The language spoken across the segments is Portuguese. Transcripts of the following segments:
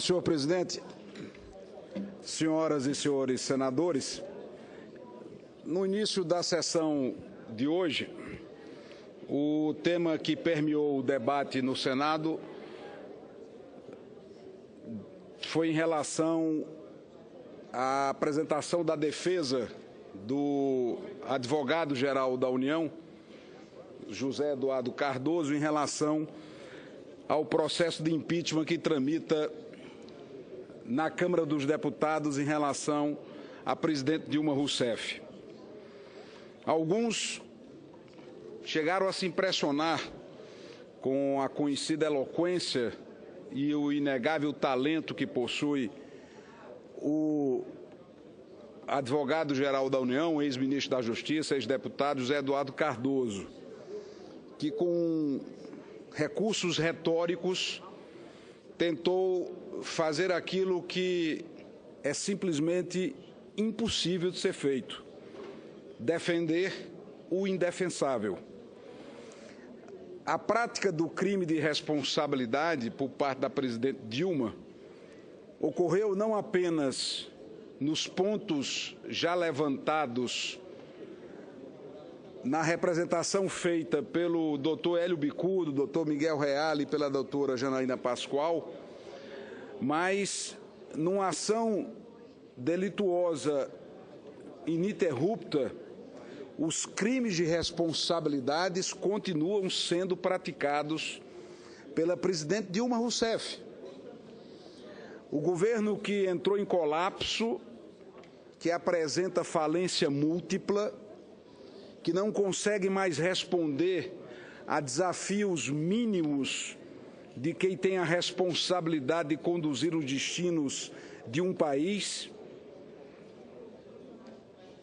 Senhor presidente, senhoras e senhores senadores, no início da sessão de hoje, o tema que permeou o debate no Senado foi em relação à apresentação da defesa do advogado-geral da União, José Eduardo Cardoso, em relação ao processo de impeachment que tramita na Câmara dos Deputados em relação à presidente Dilma Rousseff. Alguns chegaram a se impressionar com a conhecida eloquência e o inegável talento que possui o advogado-geral da União, ex-ministro da Justiça, ex-deputado José Eduardo Cardoso, que com recursos retóricos tentou fazer aquilo que é simplesmente impossível de ser feito: defender o indefensável. A prática do crime de responsabilidade por parte da presidente Dilma ocorreu não apenas nos pontos já levantados na representação feita pelo doutor Hélio Bicudo, doutor Miguel Reale e pela doutora Janaína Pascoal, mas numa ação delituosa ininterrupta, os crimes de responsabilidades continuam sendo praticados pela presidente Dilma Rousseff. O governo que entrou em colapso, que apresenta falência múltipla, que não consegue mais responder a desafios mínimos de quem tem a responsabilidade de conduzir os destinos de um país,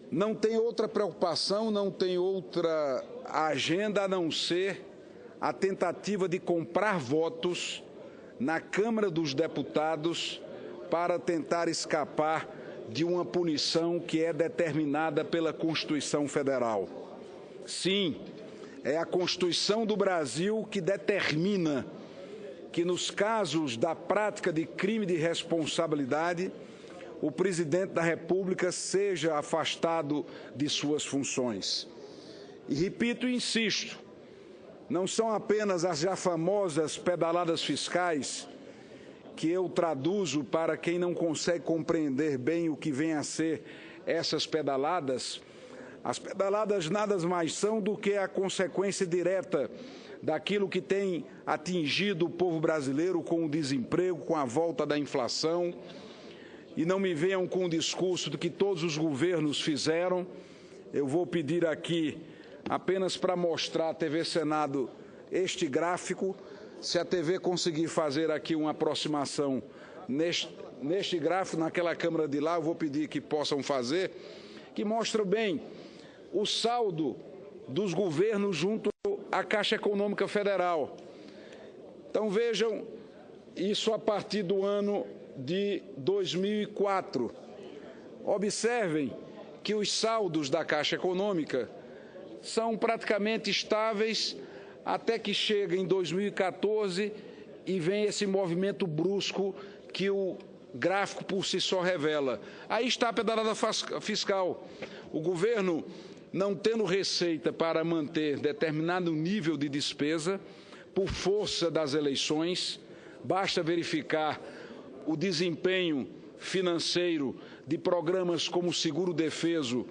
não tem outra preocupação, não tem outra agenda a não ser a tentativa de comprar votos na Câmara dos Deputados para tentar escapar de uma punição que é determinada pela Constituição Federal. Sim, é a Constituição do Brasil que determina que, nos casos da prática de crime de responsabilidade, o presidente da República seja afastado de suas funções. E repito e insisto, não são apenas as já famosas pedaladas fiscais, que eu traduzo para quem não consegue compreender bem o que vem a ser essas pedaladas. As pedaladas nada mais são do que a consequência direta daquilo que tem atingido o povo brasileiro com o desemprego, com a volta da inflação. E não me venham com o discurso do que todos os governos fizeram. Eu vou pedir aqui, apenas para mostrar à TV Senado este gráfico, se a TV conseguir fazer aqui uma aproximação neste gráfico, naquela câmera de lá, eu vou pedir que possam fazer, que mostra bem o saldo dos governos junto à Caixa Econômica Federal. Então vejam isso a partir do ano de 2004. Observem que os saldos da Caixa Econômica são praticamente estáveis até que chega em 2014 e vem esse movimento brusco que o gráfico por si só revela. Aí está a pedalada fiscal. O governo, não tendo receita para manter determinado nível de despesa, por força das eleições, basta verificar o desempenho financeiro de programas como o Seguro Defeso,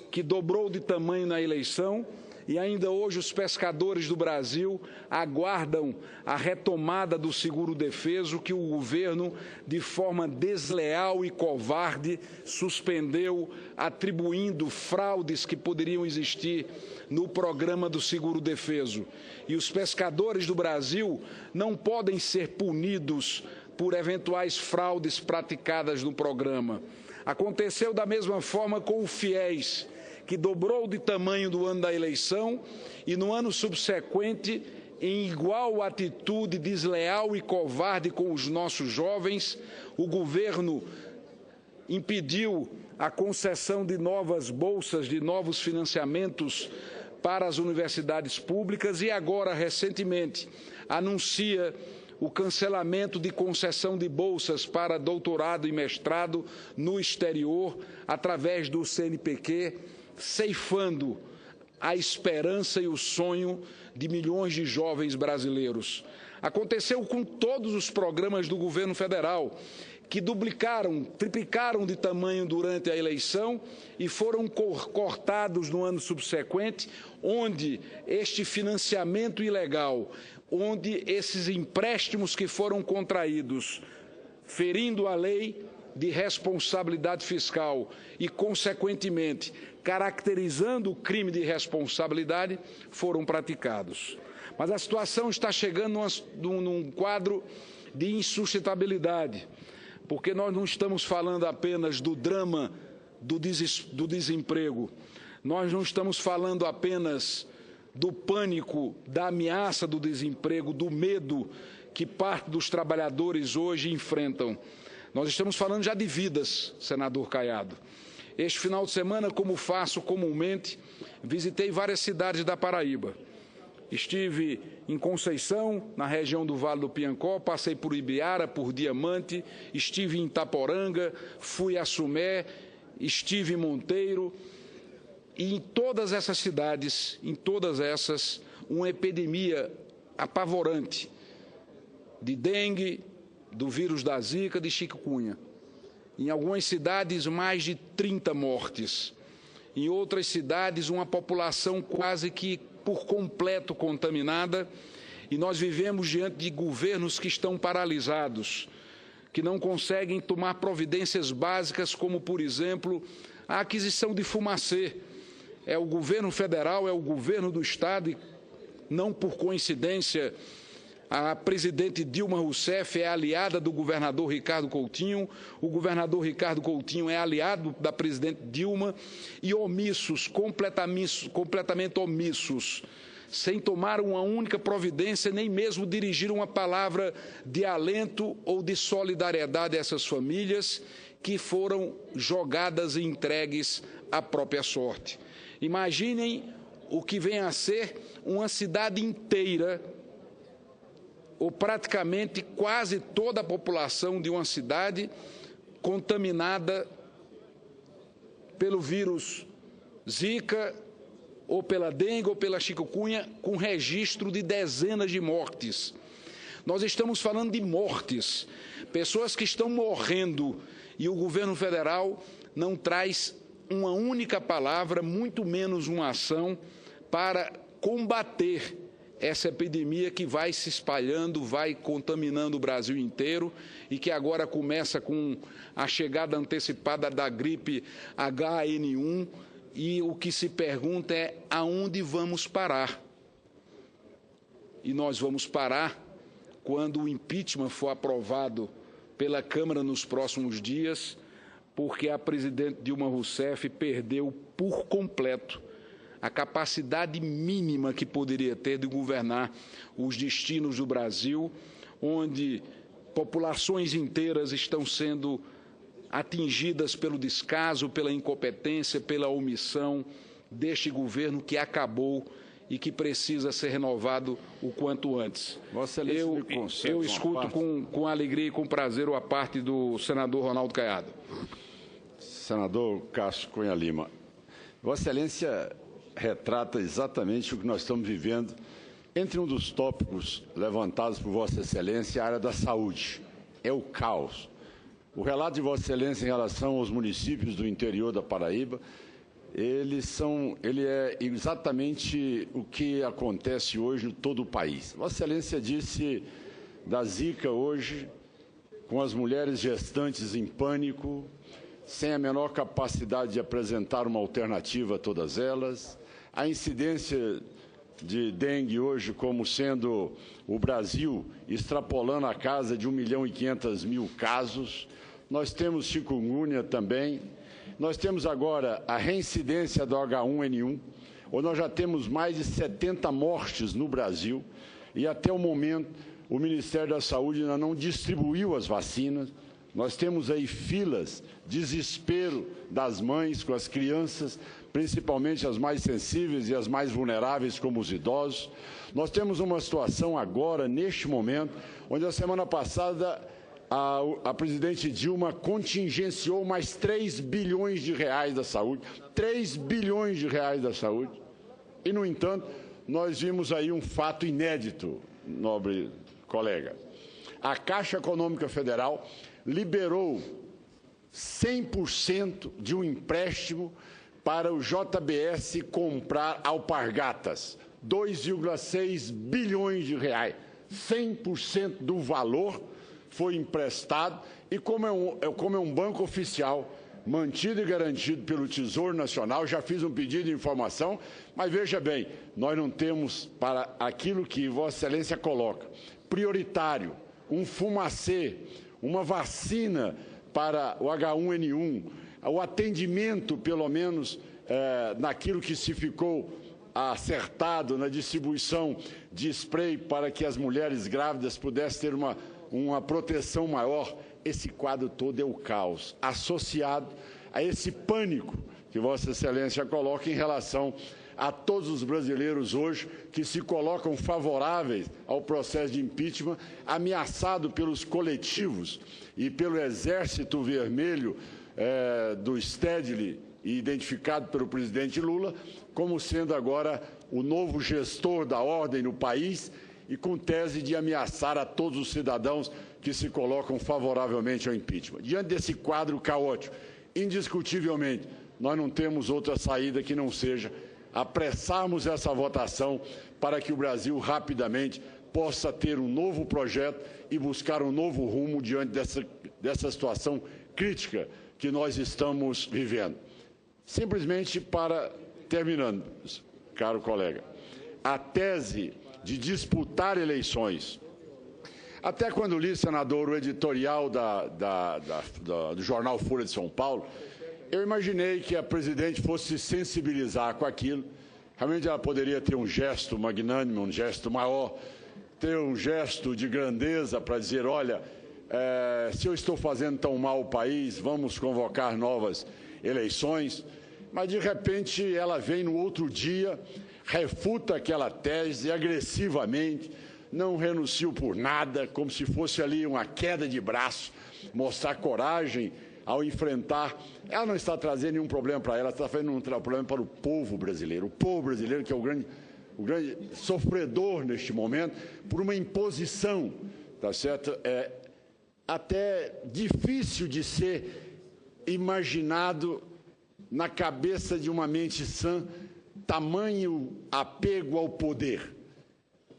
que dobrou de tamanho na eleição, e ainda hoje os pescadores do Brasil aguardam a retomada do Seguro Defeso, que o governo, de forma desleal e covarde, suspendeu, atribuindo fraudes que poderiam existir no programa do Seguro Defeso. E os pescadores do Brasil não podem ser punidos por eventuais fraudes praticadas no programa. Aconteceu da mesma forma com o FIES, que dobrou de tamanho do ano da eleição e no ano subsequente, em igual atitude desleal e covarde com os nossos jovens, o governo impediu a concessão de novas bolsas, de novos financiamentos para as universidades públicas e agora, recentemente, anuncia o cancelamento de concessão de bolsas para doutorado e mestrado no exterior através do CNPq, ceifando a esperança e o sonho de milhões de jovens brasileiros. Aconteceu com todos os programas do governo federal, que duplicaram, triplicaram de tamanho durante a eleição e foram cortados no ano subsequente, onde este financiamento ilegal, onde esses empréstimos que foram contraídos, ferindo a lei de responsabilidade fiscal e, consequentemente, caracterizando o crime de responsabilidade, foram praticados. Mas a situação está chegando num quadro de insustentabilidade, porque nós não estamos falando apenas do drama do desemprego, nós não estamos falando apenas do pânico, da ameaça do desemprego, do medo que parte dos trabalhadores hoje enfrentam. Nós estamos falando já de vidas, senador Caiado. Este final de semana, como faço comumente, visitei várias cidades da Paraíba. Estive em Conceição, na região do Vale do Piancó, passei por Ibiara, por Diamante, estive em Itaporanga, fui a Sumé, estive em Monteiro. E em todas essas cidades, uma epidemia apavorante de dengue, do vírus da zika, de chikungunya. Em algumas cidades, mais de 30 mortes. Em outras cidades, uma população quase que por completo contaminada, e nós vivemos diante de governos que estão paralisados, que não conseguem tomar providências básicas, como, por exemplo, a aquisição de fumacê. É o governo federal, é o governo do Estado, e não por coincidência, a presidente Dilma Rousseff é aliada do governador Ricardo Coutinho, o governador Ricardo Coutinho é aliado da presidente Dilma, e omissos, completamente omissos, sem tomar uma única providência, nem mesmo dirigir uma palavra de alento ou de solidariedade a essas famílias que foram jogadas e entregues à própria sorte. Imaginem o que vem a ser uma cidade inteira, ou praticamente quase toda a população de uma cidade contaminada pelo vírus Zika, ou pela dengue, ou pela chikungunya, com registro de dezenas de mortes. Nós estamos falando de mortes, pessoas que estão morrendo, e o governo federal não traz uma única palavra, muito menos uma ação, para combater essa epidemia que vai se espalhando, vai contaminando o Brasil inteiro e que agora começa com a chegada antecipada da gripe H1N1, e o que se pergunta é aonde vamos parar. E nós vamos parar quando o impeachment for aprovado pela Câmara nos próximos dias, porque a presidente Dilma Rousseff perdeu por completo a capacidade mínima que poderia ter de governar os destinos do Brasil, onde populações inteiras estão sendo atingidas pelo descaso, pela incompetência, pela omissão deste governo que acabou e que precisa ser renovado o quanto antes. Eu escuto com alegria e com prazer a parte do senador Ronaldo Caiado. Senador Cássio Cunha Lima, Vossa Excelência retrata exatamente o que nós estamos vivendo. Entre um dos tópicos levantados por Vossa Excelência, a área da saúde. É o caos. O relato de Vossa Excelência em relação aos municípios do interior da Paraíba, ele é exatamente o que acontece hoje em todo o país. Vossa Excelência disse da Zika hoje, com as mulheres gestantes em pânico, sem a menor capacidade de apresentar uma alternativa a todas elas, a incidência de dengue hoje como sendo o Brasil extrapolando a casa de 1.500.000 casos. Nós temos chikungunya também. Nós temos agora a reincidência do H1N1, onde nós já temos mais de 70 mortes no Brasil, e até o momento o Ministério da Saúde ainda não distribuiu as vacinas Nós temos aí filas, desespero das mães com as crianças, principalmente as mais sensíveis e as mais vulneráveis, como os idosos. Nós temos uma situação agora, neste momento, onde a semana passada a presidente Dilma contingenciou mais 3 bilhões de reais da saúde, 3 bilhões de reais da saúde. E, no entanto, nós vimos aí um fato inédito, nobre colega. A Caixa Econômica Federal liberou 100% de um empréstimo para o JBS comprar alpargatas, 2,6 bilhões de reais. 100% do valor foi emprestado e como é um banco oficial, mantido e garantido pelo Tesouro Nacional, já fiz um pedido de informação, mas veja bem, nós não temos para aquilo que Vossa Excelência coloca, prioritário, um fumacê, uma vacina para o H1N1, o atendimento, pelo menos, naquilo que se ficou acertado na distribuição de spray para que as mulheres grávidas pudessem ter uma proteção maior. Esse quadro todo é o caos, associado a esse pânico que Vossa Excelência coloca em relação a todos os brasileiros hoje que se colocam favoráveis ao processo de impeachment, ameaçado pelos coletivos e pelo Exército Vermelho do Stedley, identificado pelo presidente Lula, como sendo agora o novo gestor da ordem no país e com tese de ameaçar a todos os cidadãos que se colocam favoravelmente ao impeachment. Diante desse quadro caótico, indiscutivelmente, nós não temos outra saída que não seja apressarmos essa votação para que o Brasil rapidamente possa ter um novo projeto e buscar um novo rumo diante dessa situação crítica que nós estamos vivendo. Simplesmente terminando, caro colega, a tese de disputar eleições. Até quando li, senador, o editorial do jornal Folha de São Paulo, eu imaginei que a presidente fosse se sensibilizar com aquilo. Realmente ela poderia ter um gesto magnânimo, um gesto maior, ter um gesto de grandeza para dizer, olha, se eu estou fazendo tão mal ao país, vamos convocar novas eleições. Mas, de repente, ela vem no outro dia, refuta aquela tese agressivamente, não renuncia por nada, como se fosse ali uma queda de braço, mostrar coragem ao enfrentar. Ela não está trazendo nenhum problema para ela está fazendo um problema para o povo brasileiro que é o grande sofredor neste momento, por uma imposição, tá certo? É até difícil de ser imaginado na cabeça de uma mente sã, tamanho apego ao poder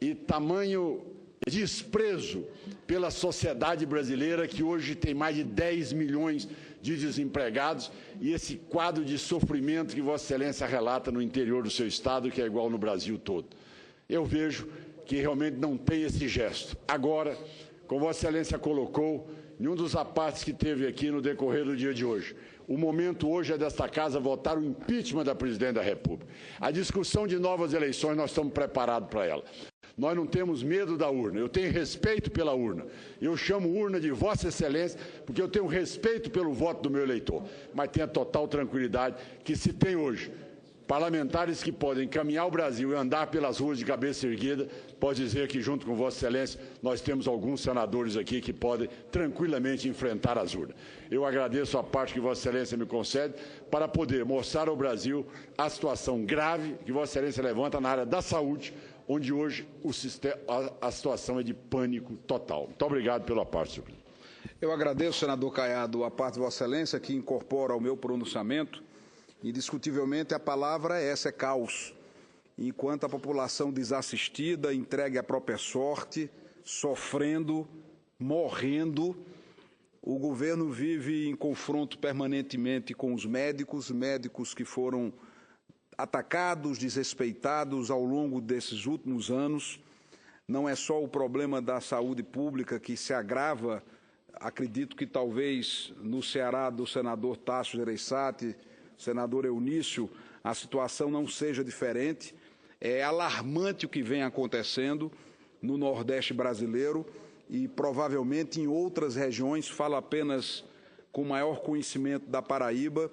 e tamanho desprezo pela sociedade brasileira, que hoje tem mais de 10 milhões de desempregados, e esse quadro de sofrimento que Vossa Excelência relata no interior do seu estado, que é igual no Brasil todo. Eu vejo que realmente não tem esse gesto. Agora, como Vossa Excelência colocou, em um dos apartes que teve aqui no decorrer do dia de hoje, o momento hoje é desta Casa votar o impeachment da Presidente da República. A discussão de novas eleições, nós estamos preparados para ela. Nós não temos medo da urna, eu tenho respeito pela urna. Eu chamo urna de Vossa Excelência, porque eu tenho respeito pelo voto do meu eleitor. Mas tenha total tranquilidade que se tem hoje parlamentares que podem caminhar o Brasil e andar pelas ruas de cabeça erguida, pode dizer que, junto com Vossa Excelência, nós temos alguns senadores aqui que podem tranquilamente enfrentar as urnas. Eu agradeço a parte que Vossa Excelência me concede para poder mostrar ao Brasil a situação grave que Vossa Excelência levanta na área da saúde, onde hoje a situação é de pânico total. Muito obrigado pela parte, senhor presidente. Eu agradeço, senador Caiado, a parte de Vossa Excelência, que incorpora ao meu pronunciamento. Indiscutivelmente, a palavra essa é caos. Enquanto a população desassistida, entregue à própria sorte, sofrendo, morrendo, o governo vive em confronto permanentemente com os médicos que foram atacados, desrespeitados ao longo desses últimos anos. Não é só o problema da saúde pública que se agrava, acredito que talvez no Ceará do senador Tasso Gereissati, senador Eunício, a situação não seja diferente. É alarmante o que vem acontecendo no Nordeste brasileiro e provavelmente em outras regiões, falo apenas com maior conhecimento da Paraíba,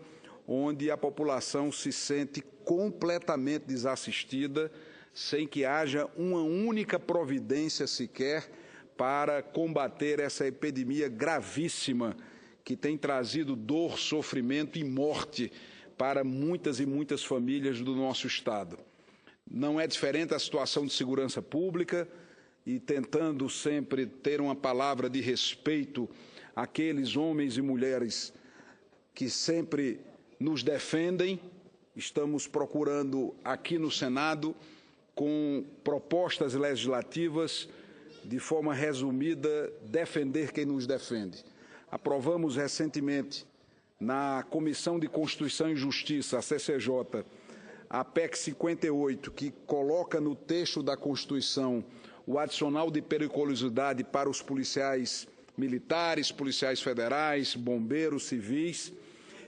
onde a população se sente completamente desassistida, sem que haja uma única providência sequer para combater essa epidemia gravíssima que tem trazido dor, sofrimento e morte para muitas e muitas famílias do nosso Estado. Não é diferente a situação de segurança pública e tentando sempre ter uma palavra de respeito àqueles homens e mulheres que sempre nos defendem. Estamos procurando aqui no Senado, com propostas legislativas, de forma resumida, defender quem nos defende. Aprovamos recentemente, na Comissão de Constituição e Justiça, a CCJ, a PEC 58, que coloca no texto da Constituição o adicional de periculosidade para os policiais militares, policiais federais, bombeiros, civis,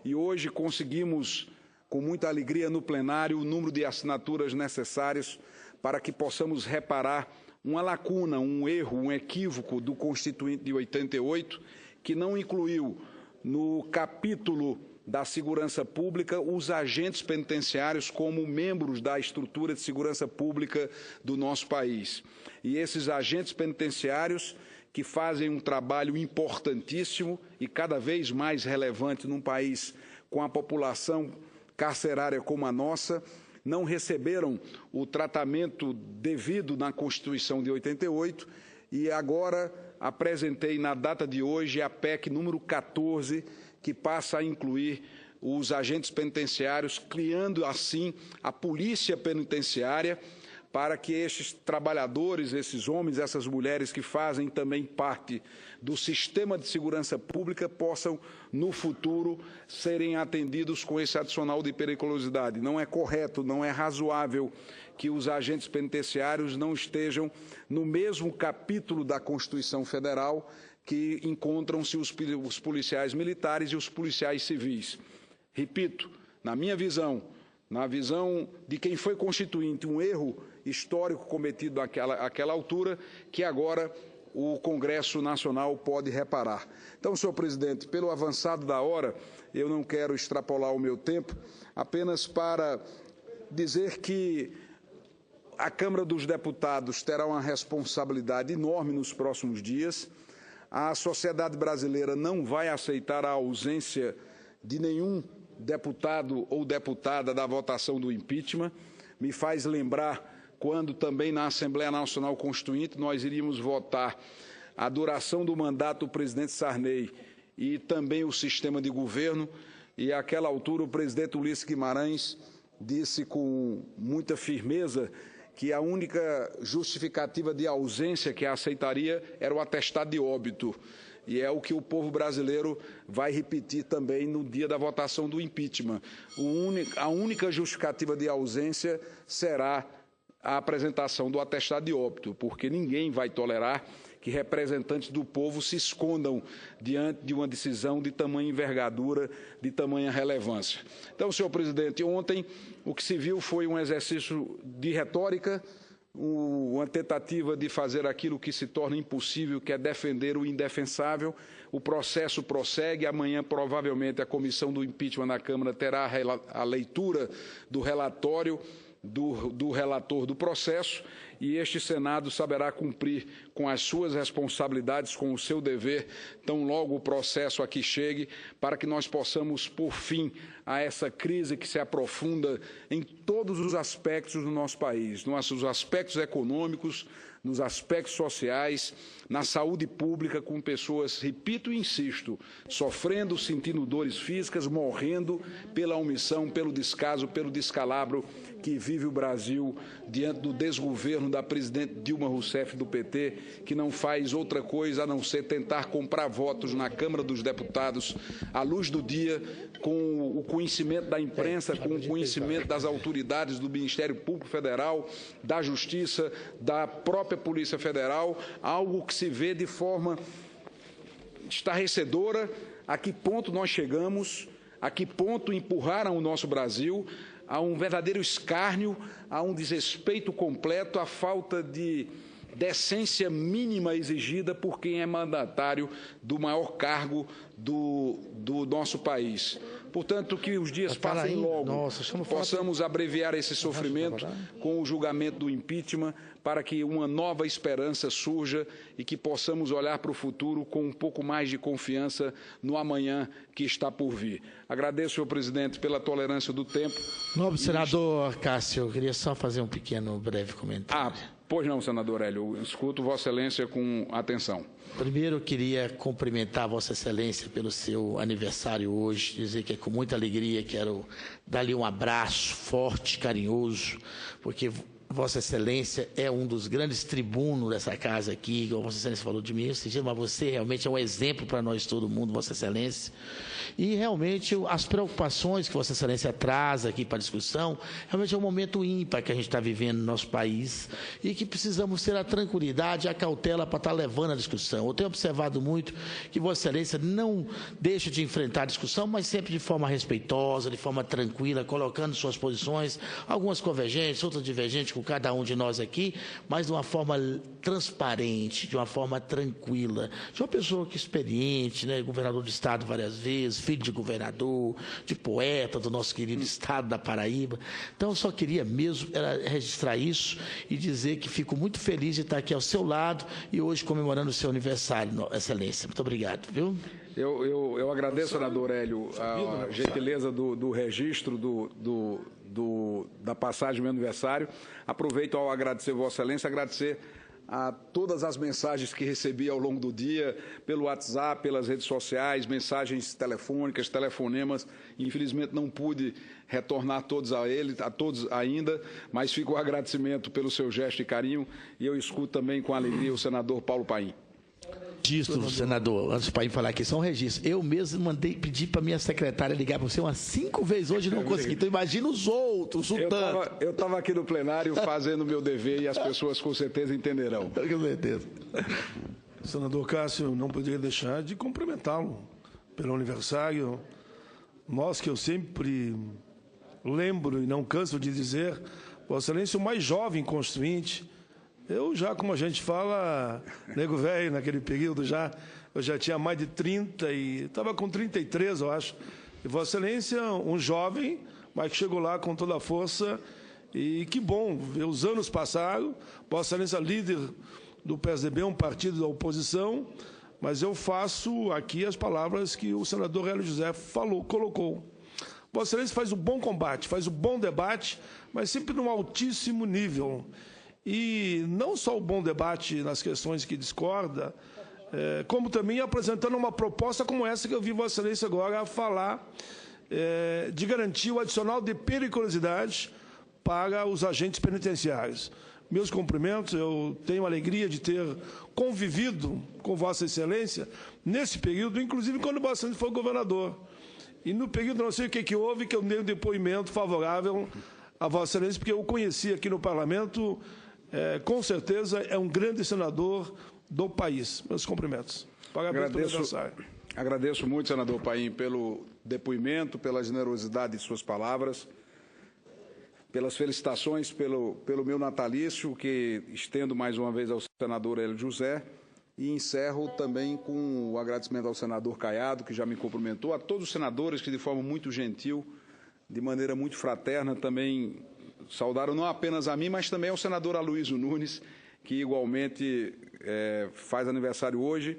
e hoje conseguimos, com muita alegria no plenário, o número de assinaturas necessárias para que possamos reparar uma lacuna, um erro, um equívoco do Constituinte de 88, que não incluiu no capítulo da segurança pública os agentes penitenciários como membros da estrutura de segurança pública do nosso país. E esses agentes penitenciários, que fazem um trabalho importantíssimo e cada vez mais relevante num país com a população carcerária como a nossa, não receberam o tratamento devido na Constituição de 88 e agora apresentei na data de hoje a PEC número 14, que passa a incluir os agentes penitenciários, criando assim a polícia penitenciária, para que estes trabalhadores, esses homens, essas mulheres que fazem também parte do sistema de segurança pública possam, no futuro, serem atendidos com esse adicional de periculosidade. Não é correto, não é razoável que os agentes penitenciários não estejam no mesmo capítulo da Constituição Federal que encontram-se os policiais militares e os policiais civis. Repito, na minha visão, na visão de quem foi constituinte, um erro histórico cometido àquela altura, que agora o Congresso Nacional pode reparar. Então, senhor presidente, pelo avançado da hora, eu não quero extrapolar o meu tempo, apenas para dizer que a Câmara dos Deputados terá uma responsabilidade enorme nos próximos dias. A sociedade brasileira não vai aceitar a ausência de nenhum deputado ou deputada da votação do impeachment. Me faz lembrar quando também na Assembleia Nacional Constituinte nós iríamos votar a duração do mandato do presidente Sarney e também o sistema de governo, e àquela altura o presidente Ulisses Guimarães disse com muita firmeza que a única justificativa de ausência que aceitaria era o atestado de óbito. E é o que o povo brasileiro vai repetir também no dia da votação do impeachment. A única justificativa de ausência será a apresentação do atestado de óbito, porque ninguém vai tolerar que representantes do povo se escondam diante de uma decisão de tamanha envergadura, de tamanha relevância. Então, senhor presidente, ontem o que se viu foi um exercício de retórica, uma tentativa de fazer aquilo que se torna impossível, que é defender o indefensável. O processo prossegue. Amanhã, provavelmente, a comissão do impeachment na Câmara terá a leitura do relatório do relator do processo, e este Senado saberá cumprir com as suas responsabilidades, com o seu dever, tão logo o processo aqui chegue, para que nós possamos pôr fim a essa crise que se aprofunda em todos os aspectos do nosso país, nos aspectos econômicos, nos aspectos sociais, na saúde pública, com pessoas, repito e insisto, sofrendo, sentindo dores físicas, morrendo pela omissão, pelo descaso, pelo descalabro que vive o Brasil diante do desgoverno da presidente Dilma Rousseff do PT, que não faz outra coisa a não ser tentar comprar votos na Câmara dos Deputados à luz do dia, com o conhecimento da imprensa, com o conhecimento das autoridades do Ministério Público Federal, da Justiça, da própria Polícia Federal, algo que se vê de forma estarrecedora a que ponto nós chegamos, a que ponto empurraram o nosso Brasil a um verdadeiro escárnio, a um desrespeito completo, a falta de decência mínima exigida por quem é mandatário do maior cargo do nosso país. Portanto, que os dias passem logo, possamos abreviar esse sofrimento com o julgamento do impeachment, para que uma nova esperança surja e que possamos olhar para o futuro com um pouco mais de confiança no amanhã que está por vir. Agradeço, senhor presidente, pela tolerância do tempo. Nobre senador Cássio, eu queria só fazer um pequeno, breve comentário. Pois não, senador Hélio, eu escuto Vossa Excelência com atenção. Primeiro, eu queria cumprimentar Vossa Excelência pelo seu aniversário hoje, dizer que é com muita alegria, quero dar-lhe um abraço forte, carinhoso, porque Vossa Excelência é um dos grandes tribunos dessa casa aqui, como Vossa Excelência falou de mim, mas você realmente é um exemplo para nós, todo mundo, Vossa Excelência. E realmente as preocupações que Vossa Excelência traz aqui para a discussão, realmente é um momento ímpar que a gente está vivendo no nosso país e que precisamos ter a tranquilidade e a cautela para estar levando a discussão. Eu tenho observado muito que Vossa Excelência não deixa de enfrentar a discussão, mas sempre de forma respeitosa, de forma tranquila, colocando suas posições, algumas convergentes, outras divergentes com cada um de nós aqui, mas de uma forma transparente, de uma forma tranquila, de uma pessoa que é experiente, né, governador de estado várias vezes, filho de governador, de poeta do nosso querido estado da Paraíba. Então, eu só queria mesmo registrar isso e dizer que fico muito feliz de estar aqui ao seu lado e hoje comemorando o seu aniversário, Excelência. Muito obrigado, viu? Eu agradeço, senador Hélio, a gentileza do registro da passagem do meu aniversário. Aproveito ao agradecer Vossa Excelência, agradecer a todas as mensagens que recebi ao longo do dia, pelo WhatsApp, pelas redes sociais, mensagens telefônicas, telefonemas. Infelizmente não pude retornar a todos ainda, mas fica o agradecimento pelo seu gesto e carinho, e eu escuto também com alegria o senador Paulo Paim. Registro, senador, antes do Paim falar aqui, só um registro. Eu mesmo pedir para minha secretária ligar para você umas 5 vezes hoje e não consegui. Então imagina os outros, o tanto. Eu estava aqui no plenário fazendo o meu dever e as pessoas com certeza entenderão. Com certeza. Senador Cássio, não poderia deixar de cumprimentá-lo pelo aniversário. Nós que eu sempre lembro e não canso de dizer, Vossa Excelência, o mais jovem constituinte. Eu já, como a gente fala, nego velho, naquele período eu já tinha mais de 30 e estava com 33, eu acho. E Vossa Excelência, um jovem, mas que chegou lá com toda a força. E que bom ver os anos passaram. Vossa Excelência, líder do PSDB, um partido da oposição, mas eu faço aqui as palavras que o senador Hélio José colocou. Vossa Excelência faz um bom combate, faz um bom debate, mas sempre num altíssimo nível. E não só o bom debate nas questões que discorda, como também apresentando uma proposta como essa que eu vi Vossa Excelência agora falar, de garantir o adicional de periculosidade para os agentes penitenciários. Meus cumprimentos, eu tenho a alegria de ter convivido com Vossa Excelência nesse período, inclusive quando Vossa Excelência foi governador. E no período, não sei o que houve, que eu dei um depoimento favorável a Vossa Excelência, porque eu o conheci aqui no Parlamento. Com certeza é um grande senador do país. Meus cumprimentos. Parabéns pelo aniversário. Agradeço muito, senador Paim, pelo depoimento, pela generosidade de suas palavras, pelas felicitações pelo meu natalício, que estendo mais uma vez ao senador Hélio José, e encerro também com o agradecimento ao senador Caiado, que já me cumprimentou, a todos os senadores que, de forma muito gentil, de maneira muito fraterna, também saudaram não apenas a mim, mas também ao senador Aloysio Nunes, que igualmente faz aniversário hoje,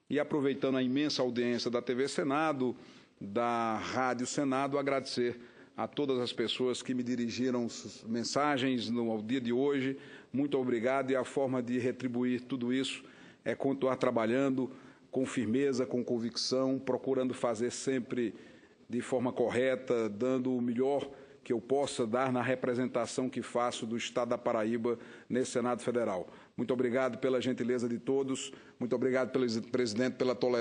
e aproveitando a imensa audiência da TV Senado, da Rádio Senado, agradecer a todas as pessoas que me dirigiram mensagens no dia de hoje. Muito obrigado, e a forma de retribuir tudo isso é continuar trabalhando com firmeza, com convicção, procurando fazer sempre de forma correta, dando o melhor que eu possa dar na representação que faço do Estado da Paraíba nesse Senado Federal. Muito obrigado pela gentileza de todos, muito obrigado, presidente, pela tolerância.